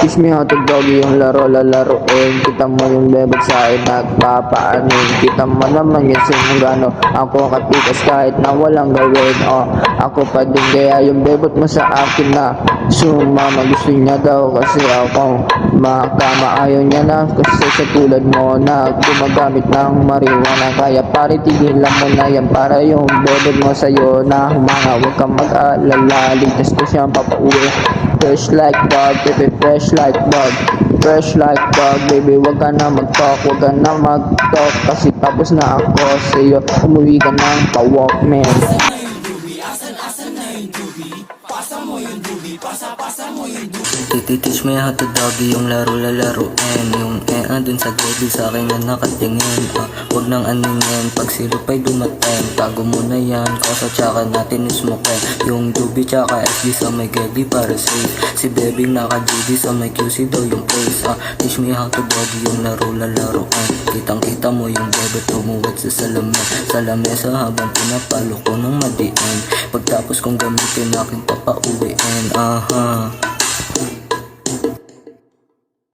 Teach me how to doggy yung laro lalaruin. Kita mo yung bebot sa akin nagpapaanin. Kita mo naman yun sinugano. Ako katikas kahit na walang gawin. Ako pa din kaya yung bebot mo sa akin na sumama. Gusto niya daw kasi ako makama. Ayaw niya na kasi sa tulad mo na gumagamit ng marijuana. Kaya pare tigilan mo na yan para yung bebot mo sa'yo na humanga. Huwag kang mag-alala, ligtas ko siyang papauwi. Fresh like dog, baby, fresh like dog. Fresh like dog, baby, wag ka na mag-talk, wag ka na mag-talk. Kasi tapos na ako sa'yo, umuwi ka ng pa-walkman. Tititeach mo yung doggy yung laro lalaruin. Yung dun sa gilid sa akin na nakatingin. Wag nang aningin, pag silop ay dumating. Tago mo na yan, kosa tsaka natin ismokin. Yung dubi tsaka SG sa may gedi para safe. Si baby naka-GD sa may QC daw yung place. Teach me how to doggy yung laro lalaruin. Kitang kita mo yung bebe tumuwad sa salamin. Sa lamesa habang pinapalo ko ng madiin. Pagtapos kong gamitin aking papauwiin.